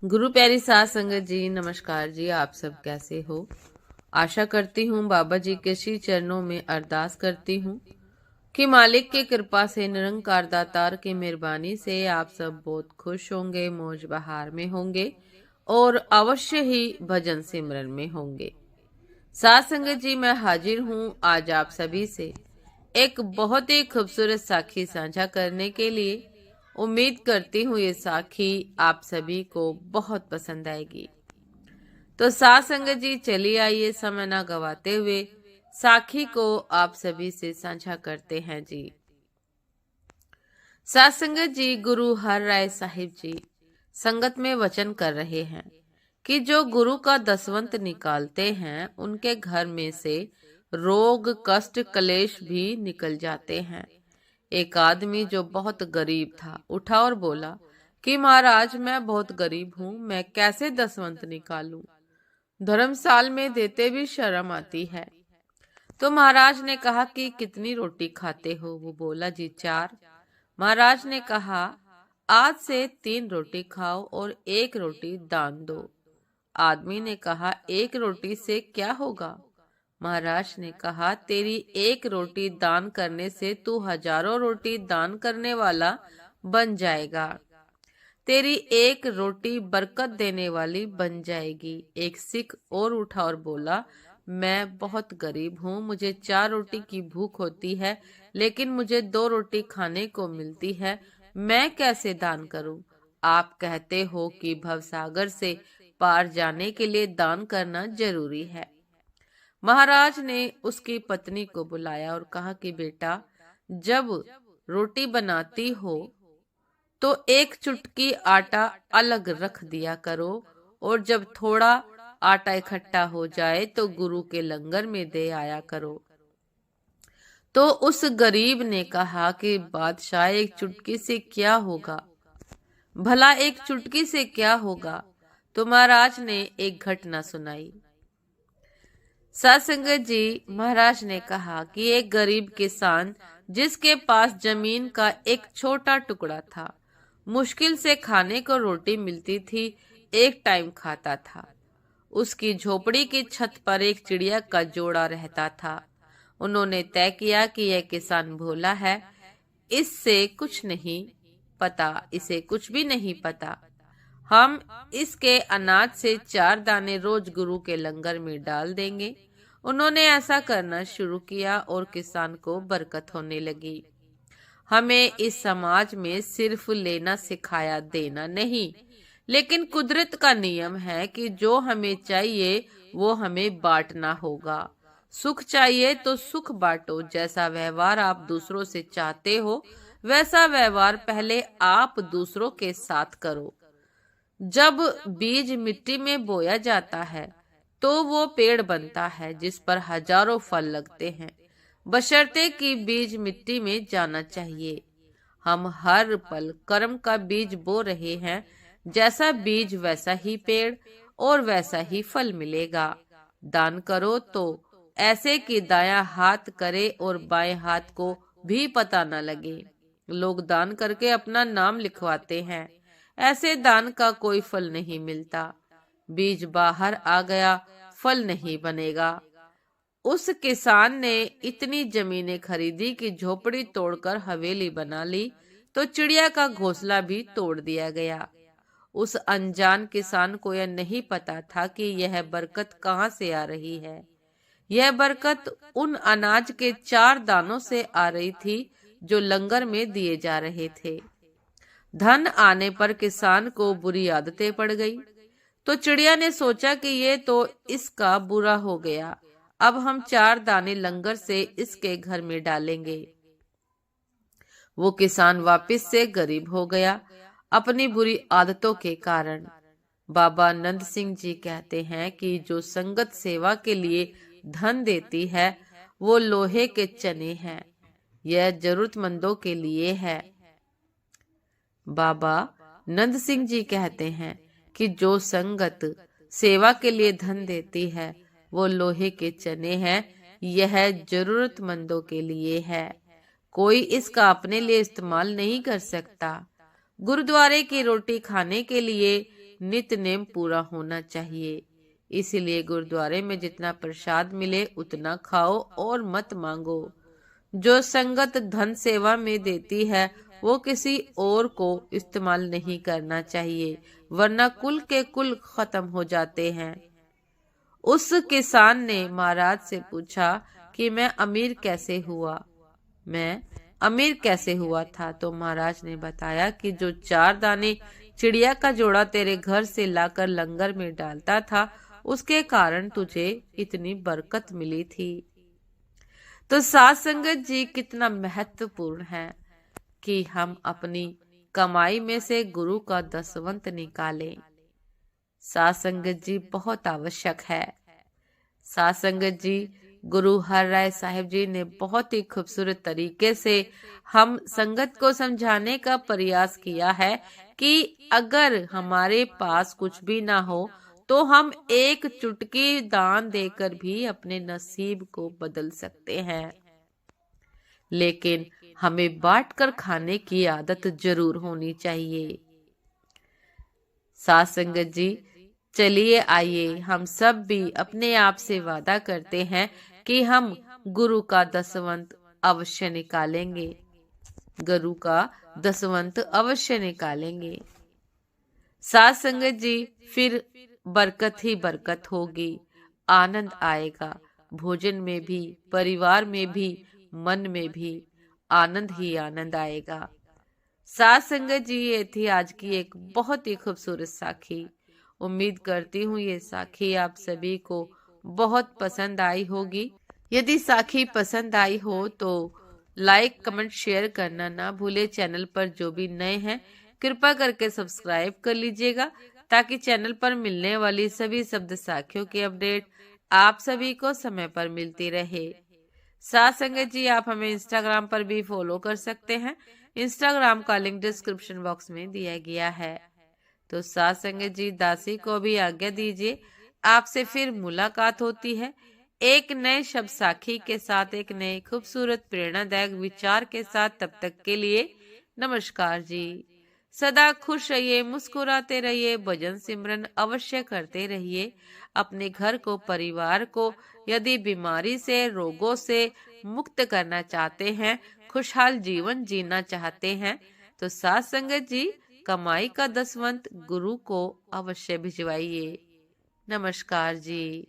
गुरु प्यारी साध संगत जी, नमस्कार जी। आप सब कैसे हो? आशा करती हूँ बाबा जी के श्री चरणों में अरदास करती हूँ कि मालिक की कृपा से, निरंकार दातार की मेहरबानी से आप सब बहुत खुश होंगे, मौज बहार में होंगे और अवश्य ही भजन सिमरन में होंगे। साध संगत जी, मैं हाजिर हूँ आज आप सभी से एक बहुत ही खूबसूरत साखी साझा करने के लिए। उम्मीद करती हूँ ये साखी आप सभी को बहुत पसंद आएगी। तो साध संगत जी, चलिए आइए समय ना गवाते हुए साखी को आप सभी से साझा करते हैं जी। साध संगत जी, गुरु हर राय साहिब जी संगत में वचन कर रहे हैं कि जो गुरु का दसवंत निकालते हैं उनके घर में से रोग कष्ट कलेश भी निकल जाते हैं। एक आदमी जो बहुत गरीब था उठा और बोला कि महाराज, मैं बहुत गरीब हूँ, मैं कैसे दसवंत निकालूं? धर्मसाल में देते भी शर्म आती है। तो महाराज ने कहा कि कितनी रोटी खाते हो? वो बोला जी 4। महाराज ने कहा आज से 3 रोटी खाओ और 1 रोटी दान दो। आदमी ने कहा 1 रोटी से क्या होगा? महाराज ने कहा तेरी 1 रोटी दान करने से तू हजारों रोटी दान करने वाला बन जाएगा। तेरी 1 रोटी बरकत देने वाली बन जाएगी। एक सिख और उठा और बोला, मैं बहुत गरीब हूँ, मुझे 4 रोटी की भूख होती है लेकिन मुझे 2 रोटी खाने को मिलती है, मैं कैसे दान करूँ? आप कहते हो कि भवसागर से पार जाने के लिए दान करना जरूरी है। महाराज ने उसकी पत्नी को बुलाया और कहा कि बेटा, जब रोटी बनाती हो तो 1 चुटकी आटा अलग रख दिया करो और जब थोड़ा आटा इकट्ठा हो जाए तो गुरु के लंगर में दे आया करो। तो उस गरीब ने कहा कि बादशाह, 1 चुटकी से क्या होगा? भला 1 चुटकी से क्या होगा? तो महाराज ने एक घटना सुनाई। सत्संगत जी, महाराज ने कहा कि एक गरीब किसान जिसके पास जमीन का एक छोटा टुकड़ा था, मुश्किल से खाने को रोटी मिलती थी, एक टाइम खाता था। उसकी झोपड़ी की छत पर एक चिड़िया का जोड़ा रहता था। उन्होंने तय किया कि यह किसान भोला है, इससे कुछ नहीं पता, इसे कुछ भी नहीं पता। हम इसके अनाज से 4 दाने रोज गुरु के लंगर में डाल देंगे। उन्होंने ऐसा करना शुरू किया और किसान को बरकत होने लगी। हमें इस समाज में सिर्फ लेना सिखाया, देना नहीं। लेकिन कुदरत का नियम है कि जो हमें चाहिए वो हमें बांटना होगा। सुख चाहिए तो सुख बांटो। जैसा व्यवहार आप दूसरों से चाहते हो वैसा व्यवहार पहले आप दूसरों के साथ करो। जब बीज मिट्टी में बोया जाता है तो वो पेड़ बनता है जिस पर हजारों फल लगते हैं, बशर्ते कि बीज मिट्टी में जाना चाहिए। हम हर पल कर्म का बीज बो रहे हैं, जैसा बीज वैसा ही पेड़ और वैसा ही फल मिलेगा। दान करो तो ऐसे कि दायां हाथ करे और बाएं हाथ को भी पता न लगे। लोग दान करके अपना नाम लिखवाते हैं, ऐसे दान का कोई फल नहीं मिलता। बीज बाहर आ गया, फल नहीं बनेगा। उस किसान ने इतनी जमीनें खरीदी कि झोपड़ी तोड़कर हवेली बना ली, तो चिड़िया का घोंसला भी तोड़ दिया गया। उस अनजान किसान को यह नहीं पता था कि यह बरकत कहाँ से आ रही है। यह बरकत उन अनाज के 4 दानों से आ रही थी जो लंगर में दिए जा रहे थे। धन आने पर किसान को बुरी आदतें पड़ गई, तो चिड़िया ने सोचा कि ये तो इसका बुरा हो गया, अब हम 4 दाने लंगर से इसके घर में डालेंगे। वो किसान वापस से गरीब हो गया अपनी बुरी आदतों के कारण। बाबा नंद सिंह जी कहते हैं कि जो संगत सेवा के लिए धन देती है वो लोहे के चने हैं, यह जरूरतमंदों के लिए है। बाबा नंद सिंह जी कहते हैं कि जो संगत सेवा के लिए धन देती है वो लोहे के चने हैं, यह जरूरतमंदों के लिए है, कोई इसका अपने लिए इस्तेमाल नहीं कर सकता। गुरुद्वारे की रोटी खाने के लिए नित्य नेम पूरा होना चाहिए। इसीलिए गुरुद्वारे में जितना प्रसाद मिले उतना खाओ और मत मांगो। जो संगत धन सेवा में देती है वो किसी और को इस्तेमाल नहीं करना चाहिए, वरना कुल के कुल खत्म हो जाते हैं। उस किसान ने महाराज से पूछा कि मैं अमीर कैसे हुआ। मैं अमीर कैसे हुआ था? तो महाराज ने बताया कि जो 4 दाने चिड़िया का जोड़ा तेरे घर से लाकर लंगर में डालता था, उसके कारण तुझे इतनी बरकत मिली थी। तो साथ संगत जी कितना महत्वपूर्ण है कि हम अपनी कमाई में से गुरु का दसवंत निकालें। साथ संगत जी बहुत आवश्यक है। साथ संगत जी, गुरु हर राय साहिब जी ने बहुत ही खूबसूरत तरीके से हम संगत को समझाने का प्रयास किया है कि अगर हमारे पास कुछ भी ना हो तो हम एक चुटकी दान देकर भी अपने नसीब को बदल सकते हैं, लेकिन हमें बांटकर खाने की आदत जरूर होनी चाहिए। साथ संगत जी, चलिए आइए हम सब भी अपने आप से वादा करते हैं कि हम गुरु का दसवंत अवश्य निकालेंगे। गुरु का दसवंत अवश्य निकालेंगे। साथ संगत जी, फिर बरकत ही बरकत होगी, आनंद आएगा। भोजन में भी, परिवार में भी, मन में भी आनंद ही आनंद आएगा। साथ संगत जी, ये थी आज की एक बहुत ही खूबसूरत साखी। उम्मीद करती हूँ ये साखी आप सभी को बहुत पसंद आई होगी। यदि साखी पसंद आई हो तो लाइक, कमेंट, शेयर करना ना भूले। चैनल पर जो भी नए हैं कृपा करके सब्सक्राइब कर लीजिएगा, ताकि चैनल पर मिलने वाली सभी शब्द साखियों की अपडेट आप सभी को समय पर मिलती रहे। साथ संगत जी, आप हमें इंस्टाग्राम पर भी फॉलो कर सकते हैं। इंस्टाग्राम का लिंक डिस्क्रिप्शन बॉक्स में दिया गया है। तो साथ संगत जी, दासी को भी आज्ञा दीजिए। आपसे फिर मुलाकात होती है एक नए शब्द साखी के साथ, एक नए खूबसूरत प्रेरणादायक विचार के साथ। तब तक के लिए नमस्कार जी। सदा खुश रहिए, मुस्कुराते रहिए, भजन सिमरन अवश्य करते रहिए। अपने घर को, परिवार को यदि बीमारी से, रोगों से मुक्त करना चाहते हैं, खुशहाल जीवन जीना चाहते हैं, तो साथ संगत जी, कमाई का दसवंत गुरु को अवश्य भिजवाइए। नमस्कार जी।